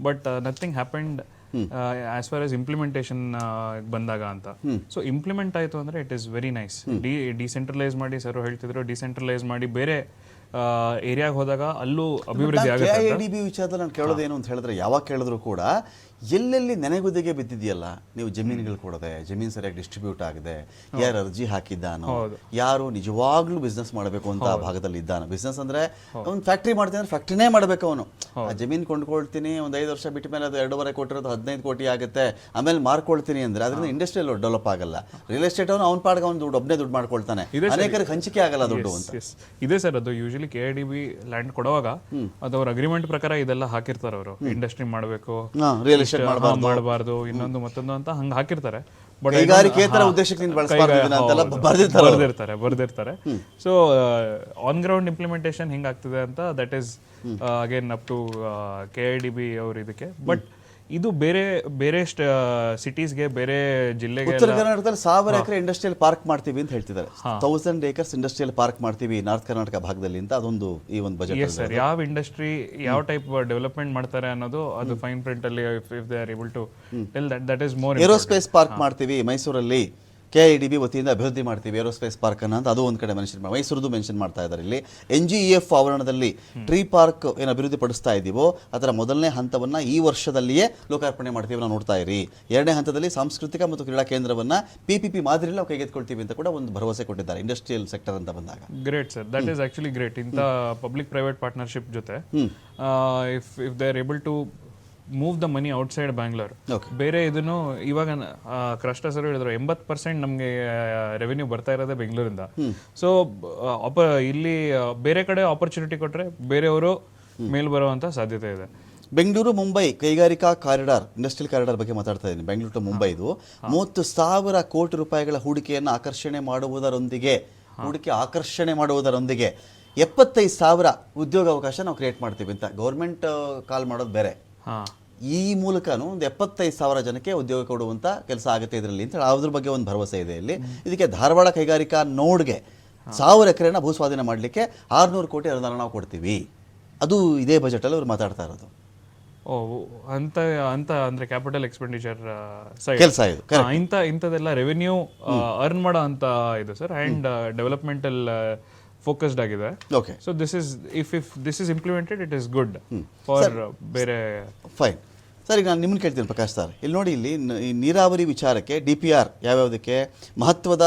But nothing happened as far as implementation ಬಂದಾಗ ಅಂತ. So implement ಆಯಿತು ಅಂದರೆ it is very nice. Decentralise ಮಾಡಿ ಸರ್ ಹೇಳ್ತಿದ್ರು, ಡಿಸೆಂಟ್ರಲೈಸ್ ಮಾಡಿ ಬೇರೆ ಏರಿಯಾಗೆ ಹೋದಾಗ ಅಲ್ಲೂ ಅಭಿವೃದ್ಧಿ ಆಗುತ್ತೆ. KIADB ವಿಚಾರದಲ್ಲಿ ನಾನು ಕೇಳೋದೇನು ಅಂತ ಹೇಳಿದ್ರೆ, ಯಾವಾಗ ಕೇಳಿದ್ರು ಕೂಡ ಎಲ್ಲೆಲ್ಲಿ ನೆನೆಗುದಿಗೆ ಬಿದ್ದಿದೆಯಲ್ಲ, ನೀವು ಜಮೀನುಗಳು ಕೊಡದೆ, ಜಮೀನು ಸರಿಯಾಗಿ ಡಿಸ್ಟ್ರಿಬ್ಯೂಟ್ ಆಗದೆ, ಯಾರು ಅರ್ಜಿ ಹಾಕಿದ್ದಾನೋ, ಯಾರು ನಿಜವಾಗ್ಲೂ ಬಿಸ್ನೆಸ್ ಮಾಡಬೇಕು ಅಂತ ಆ ಭಾಗದಲ್ಲಿ ಇದ್ದಾನೋ, ಬಿಸ್ನೆಸ್ ಅಂದ್ರೆ ಒಂದು ಫ್ಯಾಕ್ಟ್ರಿ ಮಾಡ್ತೀನಿ ಅಂದ್ರೆ ಫ್ಯಾಕ್ಟ್ರಿನೇ ಮಾಡಬೇಕು ಅವನು. ಆ ಜಮೀನು ಕೊಂಡ್ಕೊಳ್ತೀನಿ, ಒಂದು 5 ವರ್ಷ ಬಿಟ್ಟ ಮೇಲೆ ಅದು 2.5 ಕೋಟಿ ಇರೋದು 15 ಕೋಟಿ ಆಗುತ್ತೆ, ಆಮೇಲೆ ಮಾರ್ಕೊಳ್ತೀನಿ ಅಂದ್ರೆ ಅದರಿಂದ ಇಂಡಸ್ಟ್ರಿಯಲ್ ಡೆವಲಪ್ ಆಗಲ್ಲ. ರಿಯಲ್ ಎಸ್ಟೇಟ್ ಅವನು ಪಾಡ್ಗೆ ಅವ್ನು ಒಬ್ಬನೇ ದುಡ್ಡು ಮಾಡ್ಕೊಳ್ತಾನೆ, ಅನೇಕರಿಗೆ ಹಂಚಿಕೆ ಆಗಲ್ಲ ದುಡ್ಡು ಅಂತ. ಇದೆ ಸರ್, ಅದು ಯೂಶಲಿ KIADB ಲ್ಯಾಂಡ್ ಕೊಡುವಾಗ ಅದು ಅವ್ರ ಅಗ್ರಿಮೆಂಟ್ ಪ್ರಕಾರ ಇದೆಲ್ಲ ಹಾಕಿರ್ತಾರೆ. ಅವರು ಇಂಡಸ್ಟ್ರಿ ಮಾಡಬೇಕು, ರಿಯಲ್ ಎಸ್ಟೇಟ್ ಮಾಡಬಾರ್ದು, ಇನ್ನೊಂದು ಮತ್ತೊಂದು ಅಂತ ಹಂಗೆ ಹಾಕಿರ್ತಾರೆ. ಬಟ್ ಕೈಗಾರಿಕೇತರ ಉದ್ದೇಶಕ್ಕೆ ಬರ್ದಿರ್ತಾರೆ. ಸೊ ಆನ್ ಗ್ರೌಂಡ್ ಇಂಪ್ಲಿಮೆಂಟೇಷನ್ ಹಿಂಗಾಗ್ತಿದೆ ಅಂತ that is again up to KIADB ಅವ್ರ ಇದಕ್ಕೆ. ಬಟ್ ಇದು ಬೇರೆ ಬೇರೆ ಸಿಟೀಸ್ಗೆ, ಬೇರೆ ಜಿಲ್ಲೆಗೆ, ಉತ್ತರ ಕರ್ನಾಟಕದಲ್ಲಿ 1000 ಎಕರೆ ಇಂಡಸ್ಟ್ರಿಯಲ್ ಪಾರ್ಕ್ ಮಾಡ್ತೀವಿ ಅಂತ ಹೇಳ್ತಿದ್ದಾರೆ. 1000 ಏಕರ್ಸ್ ಇಂಡಸ್ಟ್ರಿಯಲ್ ಪಾರ್ಕ್ ಮಾಡ್ತೀವಿ ನಾರ್ತ್ ಕರ್ನಾಟಕ ಭಾಗದಲ್ಲಿ ಅಂತ ಅದೊಂದು ಈ ಒಂದು ಬಜೆಟ್. ಸರ್, ಯಾವ ಇಂಡಸ್ಟ್ರಿ ಯಾವ ಟೈಪ್ ಡೆವಲಪ್ಮೆಂಟ್ ಮಾಡ್ತಾರೆ ಅನ್ನೋದು ಅದು ಫೈನ್ ಪ್ರಿಂಟ್ ಅಲ್ಲಿ if they are able to tell that is more. Aerospace park ಮಾಡ್ತೀವಿ ಮೈಸೂರಲ್ಲಿ, KIADB ವತಿಯಿಂದ ಅಭಿವೃದ್ಧಿ ಮಾಡ್ತೀವಿ ಏರೋಸ್ಪೇಸ್ ಪಾರ್ಕ್ ಅನ್ನ ಅಂತ, ಅದು ಒಂದು ಕಡೆ ಮೆನ್ಷನ್ ಮಾಡಿ ಮೈಸೂರದು ಮೆನ್ಷನ್ ಮಾಡ್ತಾ ಇದ್ದಾರೆ. ಇಲ್ಲಿ NGEF ಆವರಣದಲ್ಲಿ ಟ್ರೀ ಪಾರ್ಕ್ ಏನು ಅಭಿವೃದ್ಧಿ ಪಡಿಸ್ತಾ ಇದ್ದೀವೋ ಅದರ ಮೊದಲನೇ ಹಂತವನ್ನ ಈ ವರ್ಷದಲ್ಲಿಯೇ ಲೋಕಾರ್ಪಣೆ ಮಾಡ್ತೀವಿ, ನಾವು ನೋಡ್ತಾ ಇರಿ. 2ನೇ ಹಂತದಲ್ಲಿ ಸಾಂಸ್ಕೃತಿಕ ಮತ್ತು ಕ್ರೀಡಾ ಕೇಂದ್ರವನ್ನ PPP ಮಾದರಿಯಲ್ಲಿ ನಾವು ಕೈಗೆತ್ತಿಕೊಳ್ತೀವಿ ಅಂತ ಕೂಡ ಒಂದು ಭರವಸೆ ಕೊಟ್ಟಿದ್ದಾರೆ ಇಂಡಸ್ಟ್ರಿಯಲ್ ಸೆಕ್ಟರ್ ಅಂತ ಬಂದಾಗ. Great sir, that is actually great. ಇಂಥ ಪಬ್ಲಿಕ್ ಪ್ರೈವೇಟ್ ಪಾರ್ಟ್ನರ್ಶಿಪ್ ಜೊತೆ if they are able to move the money outside Bangalore, ಬೇರೆ ಇದನ್ನು ಇವಾಗ ಕ್ರಷ್ಟ ಸರ್ ಹೇಳಿದ್ರು 80% ನಮಗೆ ರೆವೆನ್ಯೂ ಬರ್ತಾ ಇರೋದೇ ಬೆಂಗಳೂರಿಂದ. ಸೊ ಇಲ್ಲಿ ಬೇರೆ ಕಡೆ ಆಪರ್ಚುನಿಟಿ ಕೊಟ್ಟರೆ ಬೇರೆಯವರು ಮೇಲ್ ಬರುವಂತ ಸಾಧ್ಯತೆ ಇದೆ. ಬೆಂಗಳೂರು ಮುಂಬೈ ಕೈಗಾರಿಕಾ ಕಾರಿಡಾರ್, ಇಂಡಸ್ಟ್ರಿಯಲ್ ಕಾರಿಡಾರ್ ಬಗ್ಗೆ ಮಾತಾಡ್ತಾ ಇದ್ದೀನಿ. ಬೆಂಗಳೂರು ಟು ಮುಂಬೈದು 30,000 ಕೋಟಿ ರೂಪಾಯಿಗಳ ಹೂಡಿಕೆಯನ್ನು ಆಕರ್ಷಣೆ ಮಾಡುವುದರೊಂದಿಗೆ 75,000 ಉದ್ಯೋಗಾವಕಾಶ ನಾವು ಕ್ರಿಯೇಟ್ ಮಾಡ್ತೀವಿ ಅಂತ ಗೌರ್ಮೆಂಟ್ ಕಾಲ್ ಮಾಡೋದು ಬೇರೆ. ಈ ಮೂಲಕನೂ ಒಂದು 75,000 ಜನಕ್ಕೆ ಉದ್ಯೋಗ ಕೊಡುವಂತ ಕೆಲಸ ಆಗುತ್ತೆ ಇದರಲ್ಲಿ ಅಂತ ಅದ್ರ ಬಗ್ಗೆ ಒಂದು ಭರವಸೆ ಇದೆ ಇಲ್ಲಿ. ಇದಕ್ಕೆ ಧಾರವಾಡ ಕೈಗಾರಿಕಾ ನೋಡ್ಗೆ 1000 ಎಕರೆನ ಭೂಸ್ವಾಧೀನ ಮಾಡಲಿಕ್ಕೆ 600 ಕೋಟಿ ಅನುದಾನ ನಾವು ಕೊಡ್ತೀವಿ. ಅದು ಇದೇ ಬಜೆಟ್ ಅಲ್ಲಿ ಅವ್ರು ಮಾತಾಡ್ತಾ ಇರೋದು. ಅಂತ ಅಂದ್ರೆ ಕ್ಯಾಪಿಟಲ್ ಎಕ್ಸ್ಪೆಂಡಿಚರ್ ಕೆಲಸ ಇದು ಇಂಥದೆಲ್ಲ ರೆವೆನ್ಯೂ ಅರ್ನ್ ಮಾಡೋ ಅಂತ ಇದು ಸರ್. ಅಂಡ್ ಡೆವಲಪ್ಮೆಂಟಲ್ ಫೋಕಸ್ಡ್ ಆಗಿದೆ. Okay, so this is if this is implemented it is good for ಬೇರೆ. ಫೈನ್ ಸರ್, ಈಗ ನಾನು ನಿಮ್ಮನ್ನು ಕೇಳ್ತೀನಿ ಪ್ರಕಾಶ್ ಸರ್. ಇಲ್ಲಿ ನೋಡಿ, ಇಲ್ಲಿ ನೀರಾವರಿ ವಿಚಾರಕ್ಕೆ DPR ಯಾವ್ಯಾವುದಕ್ಕೆ ಮಹತ್ವದ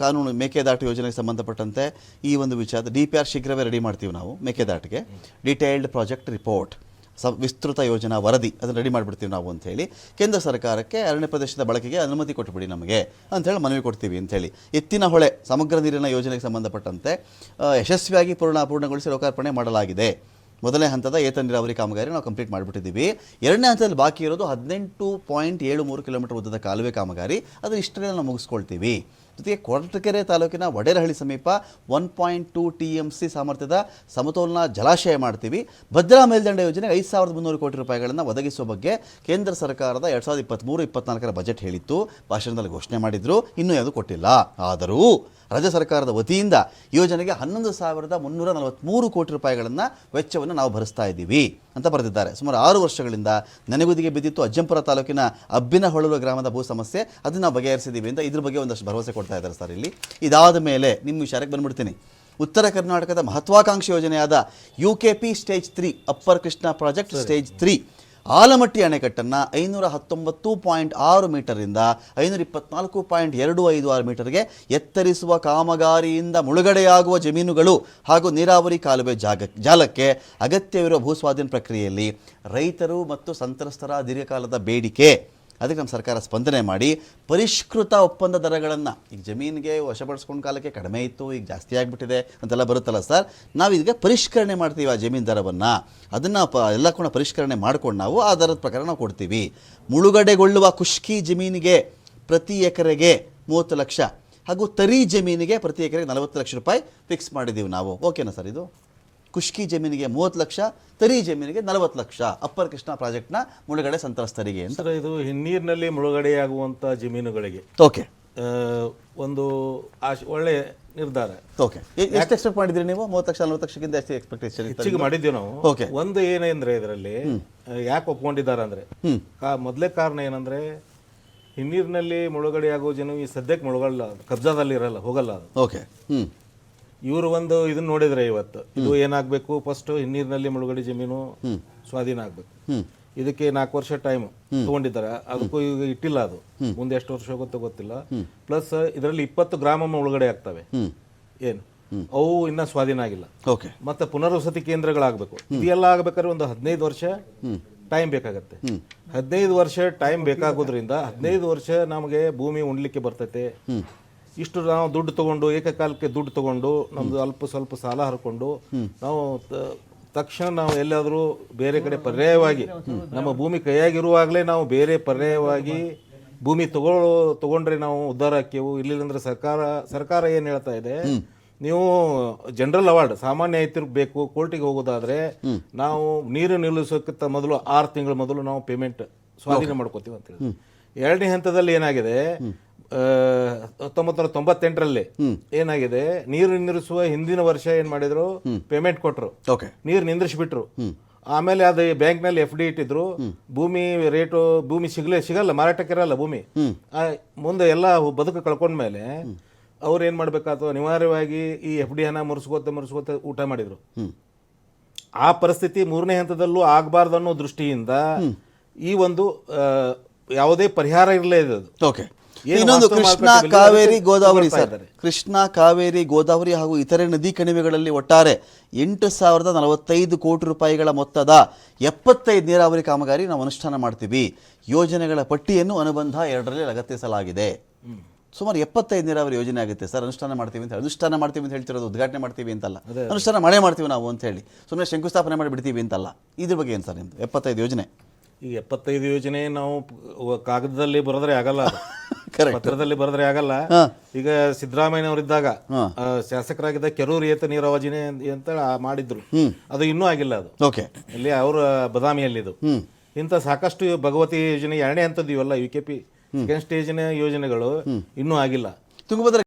ಕಾನೂನು ಮೇಕೆದಾಟು ಯೋಜನೆಗೆ ಸಂಬಂಧಪಟ್ಟಂತೆ ಈ ಒಂದು ವಿಚಾರದ DPR ಶೀಘ್ರವೇ ರೆಡಿ ಮಾಡ್ತೀವಿ ನಾವು. ಮೇಕೆದಾಟಿಗೆ ಡಿಟೇಲ್ಡ್ ಪ್ರಾಜೆಕ್ಟ್ ರಿಪೋರ್ಟ್, ವಿಸ್ತೃತ ಯೋಜನಾ ವರದಿ ಅದನ್ನು ರೆಡಿ ಮಾಡಿಬಿಡ್ತೀವಿ ನಾವು ಅಂಥೇಳಿ ಕೇಂದ್ರ ಸರ್ಕಾರಕ್ಕೆ ಅರಣ್ಯ ಪ್ರದೇಶದ ಬಳಕೆಗೆ ಅನುಮತಿ ಕೊಟ್ಟುಬಿಡಿ ನಮಗೆ ಅಂಥೇಳಿ ಮನವಿ ಕೊಡ್ತೀವಿ ಅಂಥೇಳಿ. ಎತ್ತಿನ ಹೊಳೆ ಸಮಗ್ರ ನೀರಿನ ಯೋಜನೆಗೆ ಸಂಬಂಧಪಟ್ಟಂತೆ ಯಶಸ್ವಿಯಾಗಿ ಪೂರ್ಣಗೊಳಿಸಿ ಲೋಕಾರ್ಪಣೆ ಮಾಡಲಾಗಿದೆ. ಮೊದಲನೇ ಹಂತದ ಏತ ನೀರಾವರಿ ಕಾಮಗಾರಿ ನಾವು ಕಂಪ್ಲೀಟ್ ಮಾಡಿಬಿಟ್ಟಿದ್ದೀವಿ. 2ನೇ ಹಂತದಲ್ಲಿ ಬಾಕಿ ಇರೋದು 18.73 ಕಿಲೋಮೀಟರ್ ಉದ್ದದ ಕಾಲುವೆ ಕಾಮಗಾರಿ, ಅದು ಇಷ್ಟರಲ್ಲಿ ನಾವು ಮುಗಿಸ್ಕೊಳ್ತೀವಿ. ಜೊತೆಗೆ ಕೊರಟಗೆರೆ ತಾಲೂಕಿನ ವಡೇರಹಳ್ಳಿ ಸಮೀಪ 1.2 TMC ಸಾಮರ್ಥ್ಯದ ಸಮತೋಲನ ಜಲಾಶಯ ಮಾಡ್ತೀವಿ. ಭದ್ರಾ ಮೇಲ್ದಂಡೆ ಯೋಜನೆಗೆ 5,300 ಕೋಟಿ ರೂಪಾಯಿಗಳನ್ನು ಒದಗಿಸುವ ಬಗ್ಗೆ ಕೇಂದ್ರ ಸರ್ಕಾರದ 2023-24 ಬಜೆಟ್ ಹೇಳಿತ್ತು, ಭಾಷಣದಲ್ಲಿ ಘೋಷಣೆ ಮಾಡಿದ್ರು, ಇನ್ನೂ ಯಾವುದು ಕೊಟ್ಟಿಲ್ಲ. ಆದರೂ ರಾಜ್ಯ ಸರ್ಕಾರದ ವತಿಯಿಂದ ಯೋಜನೆಗೆ 11,343 ಕೋಟಿ ರೂಪಾಯಿಗಳನ್ನು ವೆಚ್ಚವನ್ನು ನಾವು ಭರಿಸ್ತಾ ಇದ್ದೀವಿ ಅಂತ ಬರೆದಿದ್ದಾರೆ. ಸುಮಾರು 6 ವರ್ಷಗಳಿಂದ ನೆನೆಗುದಿಗೆ ಬಿದ್ದಿತ್ತು ಅಜ್ಜಂಪುರ ತಾಲೂಕಿನ ಅಬ್ಬಿನಹೊಳಲು ಗ್ರಾಮದ ಭೂ ಸಮಸ್ಯೆ, ಅದನ್ನು ನಾವು ಬಗೆಹರಿಸಿದ್ದೀವಿ ಅಂತ ಇದ್ರ ಬಗ್ಗೆ ಒಂದಷ್ಟು ಭರವಸೆ ಕೊಡ್ತಾ ಇದ್ದಾರೆ ಸರ್. ಇಲ್ಲಿ ಇದಾದ ಮೇಲೆ ನಿಮ್ಮ ವಿಚಾರಕ್ಕೆ ಬಂದ್ಬಿಡ್ತೀನಿ. ಉತ್ತರ ಕರ್ನಾಟಕದ ಮಹತ್ವಾಕಾಂಕ್ಷಿ ಯೋಜನೆಯಾದ UKP stage 3 upper Krishna project stage 3 Almatti ಅಣೆಕಟ್ಟನ್ನು 519.6 ಮೀಟರಿಂದ 524.256 ಮೀಟರ್ಗೆ ಎತ್ತರಿಸುವ ಕಾಮಗಾರಿಯಿಂದ ಮುಳುಗಡೆಯಾಗುವ ಜಮೀನುಗಳು ಹಾಗೂ ನೀರಾವರಿ ಕಾಲುವೆ ಜಾಲಕ್ಕೆ ಅಗತ್ಯವಿರುವ ಭೂಸ್ವಾಧೀನ ಪ್ರಕ್ರಿಯೆಯಲ್ಲಿ ರೈತರು ಮತ್ತು ಸಂತ್ರಸ್ತರ ದೀರ್ಘಕಾಲದ ಬೇಡಿಕೆ, ಅದಕ್ಕೆ ನಮ್ಮ ಸರ್ಕಾರ ಸ್ಪಂದನೆ ಮಾಡಿ ಪರಿಷ್ಕೃತ ಒಪ್ಪಂದ ದರಗಳನ್ನು, ಈಗ ಜಮೀನಿಗೆ ವಶಪಡಿಸ್ಕೊಂಡು ಕಾಲಕ್ಕೆ ಕಡಿಮೆ ಇತ್ತು, ಈಗ ಜಾಸ್ತಿ ಆಗಿಬಿಟ್ಟಿದೆ ಅಂತೆಲ್ಲ ಬರುತ್ತಲ್ಲ ಸರ್, ನಾವು ಇದಕ್ಕೆ ಪರಿಷ್ಕರಣೆ ಮಾಡ್ತೀವಿ ಆ ಜಮೀನು ದರವನ್ನು. ಅದನ್ನು ಎಲ್ಲ ಕೂಡ ಪರಿಷ್ಕರಣೆ ಮಾಡ್ಕೊಂಡು ನಾವು ಆ ದರದ ಪ್ರಕಾರ ನಾವು ಕೊಡ್ತೀವಿ. ಮುಳುಗಡೆಗೊಳ್ಳುವ ಖುಷ್ಕಿ ಜಮೀನಿಗೆ ಪ್ರತಿ ಎಕರೆಗೆ 30 ಲಕ್ಷ ಹಾಗೂ ತರಿ ಜಮೀನಿಗೆ ಪ್ರತಿ ಎಕರೆಗೆ 40 ಲಕ್ಷ ರೂಪಾಯಿ ಫಿಕ್ಸ್ ಮಾಡಿದ್ದೀವಿ ನಾವು. ಓಕೆನಾ ಸರ್? ಇದು ಖುಷ್ಕಿ ಜಮೀನಿಗೆ 30 ಲಕ್ಷ, ತರಿ ಜಮೀನಿಗೆ 40 ಲಕ್ಷ ಅಪ್ಪರ್ ಕೃಷ್ಣಾ ಪ್ರಾಜೆಕ್ಟ್ನ ಮುಳುಗಡೆ ಸಂತ್ರಸ್ತರಿಗೆ ಅಂತ. ಇದು ನೀರಿನಲ್ಲಿ ಮುಳುಗಡೆಯಾಗುವಂಥ ಜಮೀನುಗಳಿಗೆ ಓಕೆ ಒಂದು ಒಳ್ಳೆ ನಿರ್ಧಾರ. ಓಕೆ, ಎಷ್ಟು ಎಕ್ಸ್ಪೆಕ್ಟ್ ಮಾಡಿದ್ರಿ ನೀವು? 30 ಲಕ್ಷ 40 ಲಕ್ಷಕ್ಕಿಂತ ಎಷ್ಟು ಎಕ್ಸ್ಪೆಕ್ಟೇಷನ್ ಹೆಚ್ಚಿಗೆ ಮಾಡಿದ್ದೀವಿ ನಾವು. ಓಕೆ, ಒಂದು ಏನಂದ್ರೆ ಇದರಲ್ಲಿ ಯಾಕೆ ಒಪ್ಕೊಂಡಿದ್ದಾರೆ ಅಂದ್ರೆ ಮೊದಲೇ ಕಾರಣ ಏನಂದ್ರೆ ಹಿನ್ನೀರಿನಲ್ಲಿ ಮುಳುಗಡೆ ಆಗೋ ಜನ ಈ ಸದ್ಯಕ್ಕೆ ಮುಳುಗಲ್ಲ, ಕಬ್ಜಾದಲ್ಲಿ ಇರಲ್ಲ, ಹೋಗಲ್ಲ ಅದು. ಓಕೆ, ಇವರು ಒಂದು ಇದನ್ನ ನೋಡಿದ್ರೆ ಇವತ್ತು ಇದು ಏನಾಗಬೇಕು, ಫಸ್ಟ್ ಹಿನ್ನೀರಿನಲ್ಲಿ ಮುಳುಗಡೆ ಜಮೀನು ಸ್ವಾಧೀನ ಆಗಬೇಕು. ಇದಕ್ಕೆ 4 ವರ್ಷ ಟೈಮ್ ತಗೊಂಡಿದ್ದಾರೆ, ಅದಕ್ಕೂ ಈಗ ಇಟ್ಟಿಲ್ಲ, ಅದು ಮುಂದೆ ಎಷ್ಟು ವರ್ಷ ಹೋಗುತ್ತೋ ಗೊತ್ತಿಲ್ಲ. ಪ್ಲಸ್ ಇದರಲ್ಲಿ 20 ಗ್ರಾಮ ಮುಳುಗಡೆ ಆಗ್ತವೆ, ಏನು ಅವು ಇನ್ನ ಸ್ವಾಧೀನ ಆಗಿಲ್ಲ. ಓಕೆ, ಮತ್ತೆ ಪುನರ್ವಸತಿ ಕೇಂದ್ರಗಳಾಗಬೇಕು. ಇದೆಲ್ಲ ಆಗ್ಬೇಕಾದ್ರೆ ಒಂದು 15 ವರ್ಷ ಟೈಮ್ ಬೇಕಾಗತ್ತೆ. 15 ವರ್ಷ ಟೈಮ್ ಬೇಕಾಗೋದ್ರಿಂದ 15 ವರ್ಷ ನಮಗೆ ಭೂಮಿ ಉಣ್ಲಿಕ್ಕೆ ಬರ್ತೈತೆ. ಇಷ್ಟು ನಾವು ದುಡ್ಡು ತಗೊಂಡು ಏಕಕಾಲಕ್ಕೆ ದುಡ್ಡು ತಗೊಂಡು ನಮ್ದು ಅಲ್ಪ ಸ್ವಲ್ಪ ಸಾಲ ಹರ್ಕೊಂಡು ನಾವು ತಕ್ಷಣ ನಾವು ಎಲ್ಲಾದರೂ ಬೇರೆ ಕಡೆ ಪರ್ಯಾಯವಾಗಿ ನಮ್ಮ ಭೂಮಿ ಕೈಯಾಗಿರುವಾಗಲೇ ನಾವು ಬೇರೆ ಪರ್ಯಾಯವಾಗಿ ಭೂಮಿ ತಗೊಂಡ್ರೆ ನಾವು ಉದ್ಧಾರ ಆಕ್ಯವು. ಇಲ್ಲಿಂದ್ರೆ ಸರ್ಕಾರ ಏನು ಹೇಳ್ತಾ ಇದೆ, ನೀವು ಜನರಲ್ ಅವಾರ್ಡ್ ಸಾಮಾನ್ಯ ಬೇಕು ಕೋರ್ಟಿಗೆ ಹೋಗೋದಾದ್ರೆ ನಾವು ನೀರು ನಿಲ್ಲಿಸೋಕ್ಕಿಂತ ಮೊದಲು 6 ತಿಂಗಳ ಮೊದಲು ನಾವು ಪೇಮೆಂಟ್ ಸ್ವಾಧೀನ ಮಾಡ್ಕೋತೀವಿ ಅಂತ ಹೇಳಿ. 2ನೇ ಹಂತದಲ್ಲಿ ಏನಾಗಿದೆ, 1998ರಲ್ಲಿ ಏನಾಗಿದೆ, ನೀರು ನಿಂದ್ರಿಸುವ ಹಿಂದಿನ ವರ್ಷ ಏನ್ ಮಾಡಿದ್ರು, ಪೇಮೆಂಟ್ ಕೊಟ್ರು, ನೀರು ನಿಂದ್ರಿಸ್ಬಿಟ್ರು. ಆಮೇಲೆ ಅದು ಬ್ಯಾಂಕ್ ನಲ್ಲಿ FD ಇಟ್ಟಿದ್ರು. ಭೂಮಿ ರೇಟು ಭೂಮಿ ಸಿಗಲ್ಲ, ಮಾರಾಟಕ್ಕೆ ಇರಲ್ಲ ಭೂಮಿ. ಮುಂದೆ ಎಲ್ಲ ಬದುಕು ಕಳ್ಕೊಂಡ್ಮೇಲೆ ಅವ್ರು ಏನ್ ಮಾಡ್ಬೇಕಾಯ್ತು, ಅನಿವಾರ್ಯವಾಗಿ ಈ FD ಹಣ ಮುರಿಸ್ಕೋತ ಊಟ ಮಾಡಿದ್ರು. ಆ ಪರಿಸ್ಥಿತಿ 3ನೇ ಹಂತದಲ್ಲೂ ಆಗಬಾರ್ದು ಅನ್ನೋ ದೃಷ್ಟಿಯಿಂದ ಈ ಒಂದು ಯಾವುದೇ ಪರಿಹಾರ ಇರಲೇ ಇದೆ. ಓಕೆ, ಇನ್ನೊಂದು ಕೃಷ್ಣ ಕಾವೇರಿ ಗೋದಾವರಿ ಸರ್, ಕೃಷ್ಣ ಕಾವೇರಿ ಗೋದಾವರಿ ಹಾಗೂ ಇತರೆ ನದಿ ಕಣಿವೆಗಳಲ್ಲಿ ಒಟ್ಟಾರೆ 8,045 ಕೋಟಿ ರೂಪಾಯಿಗಳ ಮೊತ್ತದ 75 ನೀರಾವರಿ ಕಾಮಗಾರಿ ನಾವು ಅನುಷ್ಠಾನ ಮಾಡ್ತೀವಿ. ಯೋಜನೆಗಳ ಪಟ್ಟಿಯನ್ನು ಅನುಬಂಧ 2ರಲ್ಲಿ ಲಗತ್ತಿಸಲಾಗಿದೆ. ಸುಮಾರು 75 ನೀರಾವರಿ ಯೋಜನೆ ಆಗುತ್ತೆ ಸರ್. ಅನುಷ್ಠಾನ ಮಾಡ್ತೀವಿ ಅಂತ ಹೇಳ್ತಿರೋದು, ಉದ್ಘಾಟನೆ ಮಾಡ್ತೀವಿ ಅಂತಲ್ಲ, ಅನುಷ್ಠಾನ ಮಾಡೇ ಮಾಡ್ತೀವಿ ನಾವು ಅಂತ ಹೇಳಿ ಸುಮ್ಮನೆ ಶಂಕುಸ್ಥಾಪನೆ ಮಾಡಿ ಬಿಡ್ತೀವಿ ಅಂತಲ್ಲ. ಇದ್ರ ಬಗ್ಗೆ ಏನು ಸರ್ ನಿಮ್ದು 75 ಯೋಜನೆ? ಈ 75 ಯೋಜನೆ ನಾವು ಕಾಗದದಲ್ಲಿ ಬರೆದ್ರೆ ಆಗಲ್ಲ, ಪತ್ರದಲ್ಲಿ ಬರೆದ್ರೆ ಆಗಲ್ಲ. ಈಗ ಸಿದ್ದರಾಮಯ್ಯನವರಿದ್ದಾಗ ಶಾಸಕರಾಗಿದ್ದ ಕೆರೂರು ಏತ ನೀರಾವರಿ ಯೋಜನೆ ಅಂತ ಮಾಡಿದ್ರು, ಅದು ಇನ್ನೂ ಆಗಿಲ್ಲ. ಅದು ಇಲ್ಲಿ ಅವರ ಬದಾಮಿಯಲ್ಲಿದು. ಇಂಥ ಸಾಕಷ್ಟು ಭಗವತಿ ಯೋಜನೆ 2ನೇ ಹಂತದ್ದು ಇವೆಲ್ಲ UKP ಸೆಕೆಂಡ್ ಸ್ಟೇಜಿನ ಯೋಜನೆಗಳು ಇನ್ನೂ ಆಗಿಲ್ಲ. ತುಂಗಭದ್ರಾ